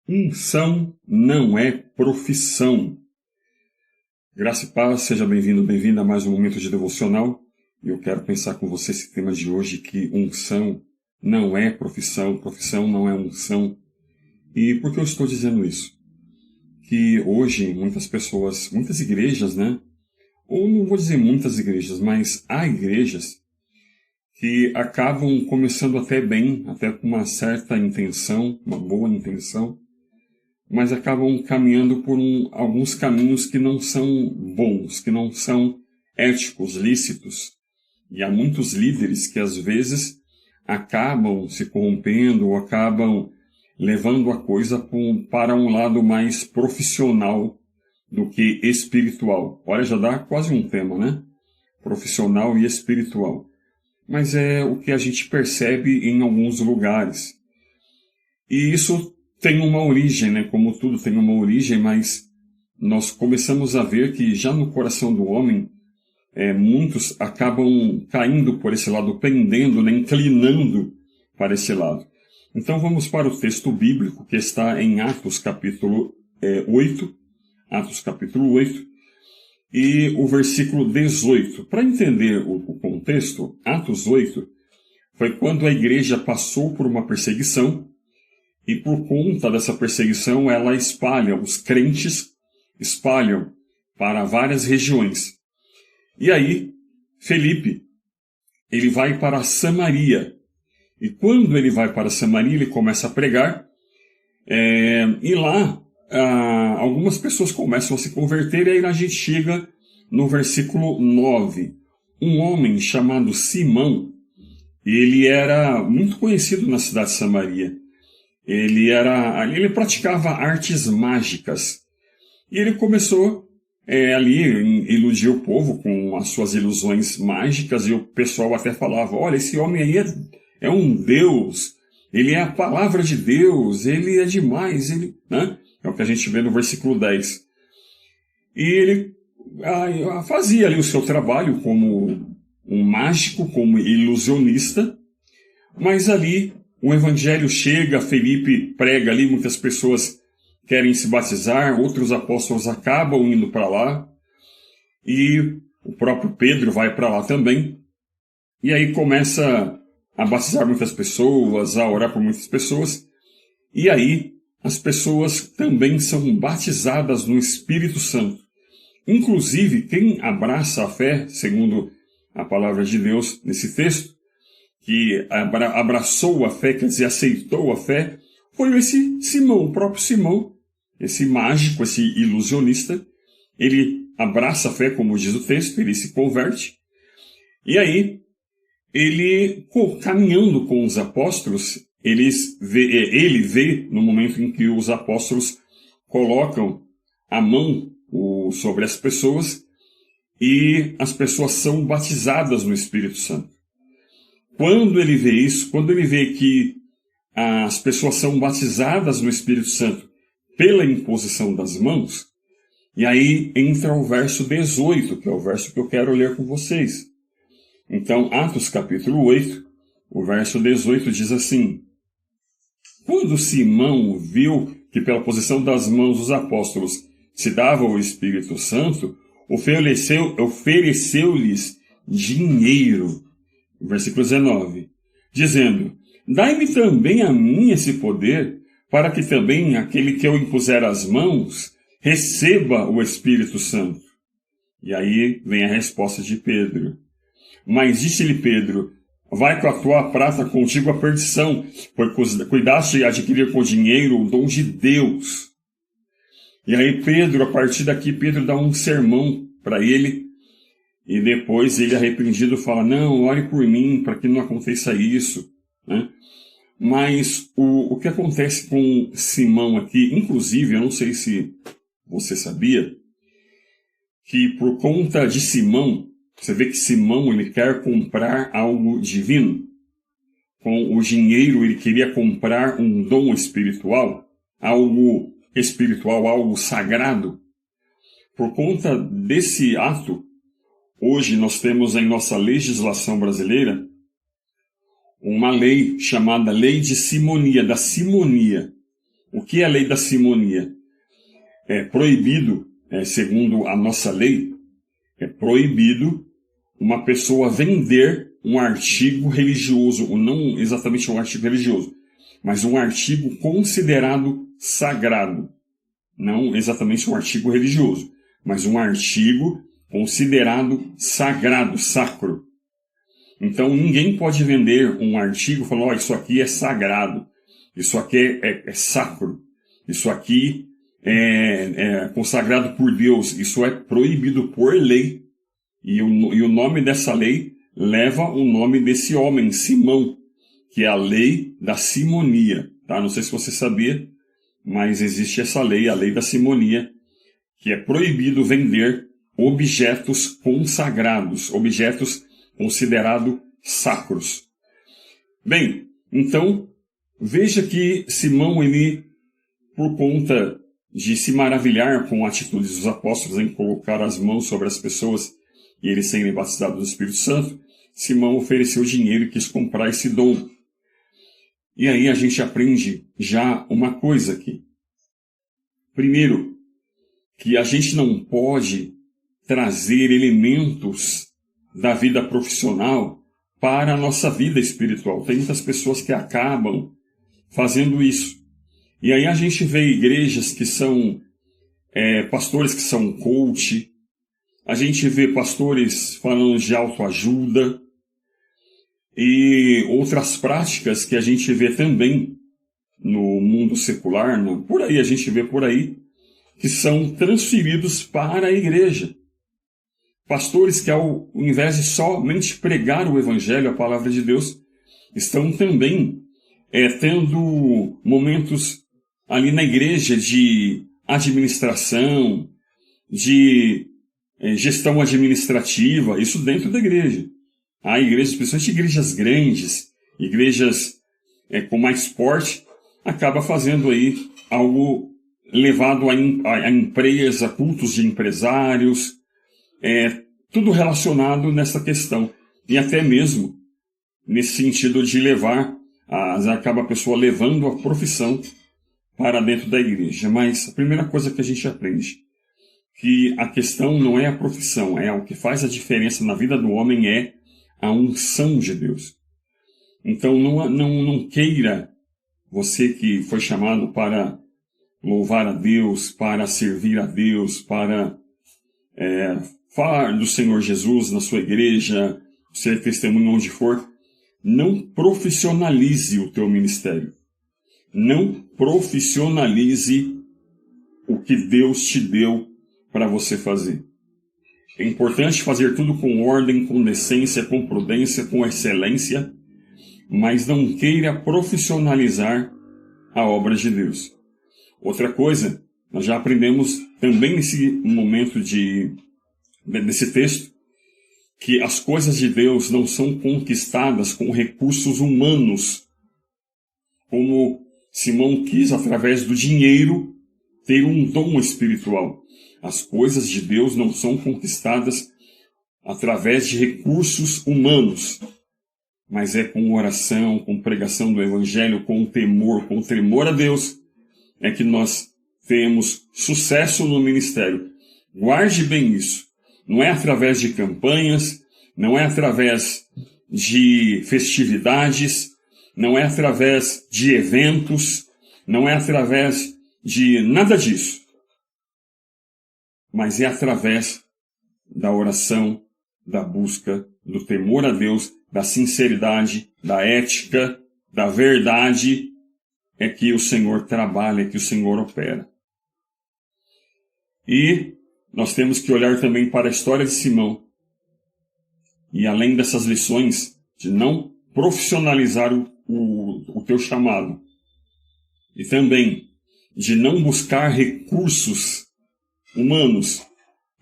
Unção não é profissão. Graça e paz, seja bem-vindo, bem-vinda a mais um momento de devocional. E eu quero pensar com você esse tema de hoje, que unção não é profissão, profissão não é unção. E por que eu estou dizendo isso? Que hoje muitas pessoas, muitas igrejas, ou não vou dizer muitas igrejas, mas há igrejas que acabam começando até bem, até com uma certa intenção, uma boa intenção, mas acabam caminhando por alguns caminhos que não são bons, que não são éticos, lícitos. E há muitos líderes que às vezes acabam se corrompendo ou acabam levando a coisa para um lado mais profissional do que espiritual. Olha, já dá quase um tema, né? Profissional e espiritual. Mas é o que a gente percebe em alguns lugares. E isso tem uma origem, como tudo tem uma origem, mas nós começamos a ver que já no coração do homem, muitos acabam caindo por esse lado, pendendo, inclinando para esse lado. Então vamos para o texto bíblico que está em Atos capítulo 8, Atos capítulo 8, e o versículo 18. Para entender o contexto, Atos 8 foi quando a igreja passou por uma perseguição, e por conta dessa perseguição, ela espalha, os crentes espalham para várias regiões. E aí, Felipe, ele vai para Samaria. E quando ele vai para Samaria, ele começa a pregar. E lá, algumas pessoas começam a se converter, e aí a gente chega no versículo 9. Um homem chamado Simão, ele era muito conhecido na cidade de Samaria. Ele praticava artes mágicas. E ele começou ali a iludir o povo com as suas ilusões mágicas, e o pessoal até falava, olha, esse homem aí é um Deus, ele é a palavra de Deus, ele é demais, é o que a gente vê no versículo 10. E ele fazia ali o seu trabalho como um mágico, como ilusionista, mas ali o evangelho chega, Felipe prega ali, muitas pessoas querem se batizar, outros apóstolos acabam indo para lá, e o próprio Pedro vai para lá também, e aí começa a batizar muitas pessoas, a orar por muitas pessoas, e aí as pessoas também são batizadas no Espírito Santo. Inclusive, quem abraça a fé, segundo a palavra de Deus nesse texto, que abraçou a fé, quer dizer, aceitou a fé, foi esse Simão, o próprio Simão, esse mágico, esse ilusionista. Ele abraça a fé, como diz o texto, ele se converte. E aí, ele, caminhando com os apóstolos, ele vê no momento em que os apóstolos colocam a mão sobre as pessoas e as pessoas são batizadas no Espírito Santo. Quando ele vê isso, quando ele vê que as pessoas são batizadas no Espírito Santo pela imposição das mãos, e aí entra o verso 18, que é o verso que eu quero ler com vocês. Então, Atos capítulo 8, o verso 18 diz assim: quando Simão viu que pela posição das mãos dos apóstolos se dava o Espírito Santo, ofereceu-lhes dinheiro. Versículo 19, dizendo, dai-me também a mim esse poder, para que também aquele que eu impuser as mãos receba o Espírito Santo. E aí vem a resposta de Pedro. Mas disse-lhe Pedro, vai com a tua prata contigo a perdição, pois cuidaste de adquirir com dinheiro o dom de Deus. E aí Pedro, a partir daqui, Pedro dá um sermão para ele, e depois ele, arrependido, fala, não, ore por mim, para que não aconteça isso. Mas o que acontece com Simão aqui, inclusive, eu não sei se você sabia, que por conta de Simão, você vê que Simão ele quer comprar algo divino. Com o dinheiro ele queria comprar um dom espiritual, algo sagrado. Por conta desse ato, hoje nós temos em nossa legislação brasileira uma lei chamada Lei de Simonia, da Simonia, O que é a lei da simonia? É proibido, segundo a nossa lei, é proibido uma pessoa vender um artigo religioso, ou não exatamente um artigo religioso, mas um artigo considerado sagrado. Não exatamente um artigo religioso, mas um artigo considerado sagrado, sacro. Então ninguém pode vender um artigo falando, isso aqui é sagrado, isso aqui é sacro, isso aqui é consagrado por Deus, isso é proibido por lei. E o nome dessa lei leva o nome desse homem, Simão, que é a lei da simonia. Tá? Não sei se você sabia, mas existe essa lei, a lei da simonia, que é proibido vender objetos consagrados, objetos considerados sacros. Bem, então, veja que Simão, ele, por conta de se maravilhar com a atitude dos apóstolos em colocar as mãos sobre as pessoas e eles serem batizados do Espírito Santo, Simão ofereceu dinheiro e quis comprar esse dom. E aí a gente aprende já uma coisa aqui. Primeiro, que a gente não pode trazer elementos da vida profissional para a nossa vida espiritual. Tem muitas pessoas que acabam fazendo isso. E aí a gente vê igrejas que são pastores que são coach, a gente vê pastores falando de autoajuda e outras práticas que a gente vê também no mundo secular, por aí a gente vê por aí, que são transferidos para a igreja. Pastores que, ao invés de somente pregar o Evangelho, a palavra de Deus, estão também tendo momentos ali na igreja de administração, de gestão administrativa, isso dentro da igreja. Há igrejas, principalmente igrejas grandes, igrejas com mais porte, acaba fazendo aí algo levado a empresa, cultos de empresários, tudo relacionado nessa questão. E até mesmo nesse sentido de levar, acaba a pessoa levando a profissão para dentro da igreja. Mas a primeira coisa que a gente aprende, que a questão não é a profissão, o que faz a diferença na vida do homem é a unção de Deus. Então não queira, você que foi chamado para louvar a Deus, para servir a Deus, para falar do Senhor Jesus na sua igreja, ser testemunho onde for, não profissionalize o teu ministério. Não profissionalize o que Deus te deu para você fazer. É importante fazer tudo com ordem, com decência, com prudência, com excelência, mas não queira profissionalizar a obra de Deus. Outra coisa, nós já aprendemos também nesse momento desse texto, que as coisas de Deus não são conquistadas com recursos humanos, como Simão quis, através do dinheiro, ter um dom espiritual. As coisas de Deus não são conquistadas através de recursos humanos, mas é com oração, com pregação do Evangelho, com temor a Deus, é que nós temos sucesso no ministério. Guarde bem isso. Não é através de campanhas, não é através de festividades, não é através de eventos, não é através de nada disso. Mas é através da oração, da busca, do temor a Deus, da sinceridade, da ética, da verdade, é que o Senhor trabalha, é que o Senhor opera. E nós temos que olhar também para a história de Simão. E além dessas lições de não profissionalizar o teu chamado, e também de não buscar recursos humanos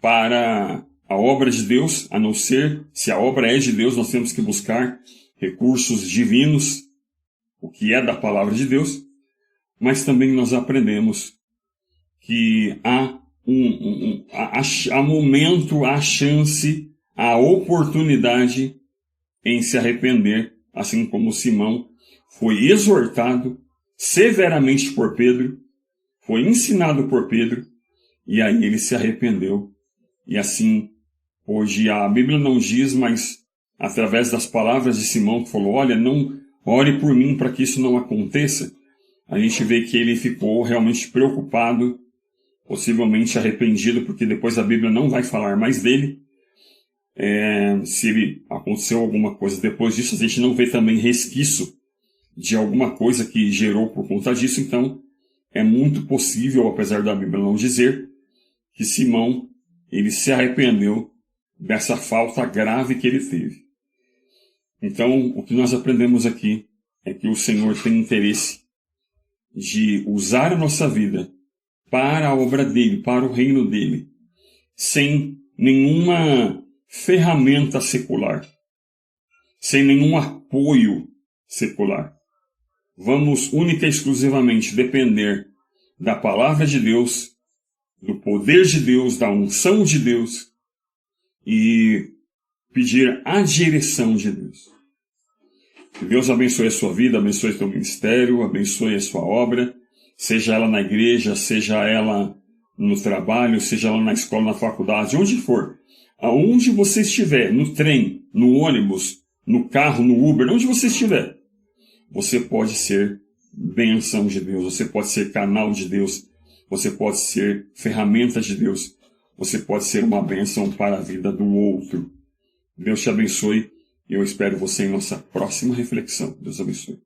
para a obra de Deus, a não ser, se a obra é de Deus, nós temos que buscar recursos divinos, o que é da palavra de Deus, mas também nós aprendemos que há momento, há chance, há oportunidade em se arrepender, assim como Simão foi exortado severamente por Pedro foi ensinado por Pedro, e aí ele se arrependeu. E assim, hoje a Bíblia não diz, mas através das palavras de Simão, que falou, olha, não ore por mim para que isso não aconteça, a gente vê que ele ficou realmente preocupado, possivelmente arrependido, porque depois a Bíblia não vai falar mais dele. Se ele aconteceu alguma coisa depois disso, a gente não vê também resquício de alguma coisa que gerou por conta disso. Então, é muito possível, apesar da Bíblia não dizer, que Simão ele se arrependeu dessa falta grave que ele teve. Então, o que nós aprendemos aqui é que o Senhor tem interesse de usar a nossa vida para a obra dele, para o reino dele, sem nenhuma ferramenta secular, sem nenhum apoio secular. Vamos única e exclusivamente depender da palavra de Deus, do poder de Deus, da unção de Deus e pedir a direção de Deus. Que Deus abençoe a sua vida, abençoe o seu ministério, abençoe a sua obra, seja ela na igreja, seja ela no trabalho, seja ela na escola, na faculdade, onde for. Aonde você estiver, no trem, no ônibus, no carro, no Uber, onde você estiver, você pode ser bênção de Deus, você pode ser canal de Deus, você pode ser ferramenta de Deus, você pode ser uma bênção para a vida do outro. Deus te abençoe e eu espero você em nossa próxima reflexão. Deus abençoe.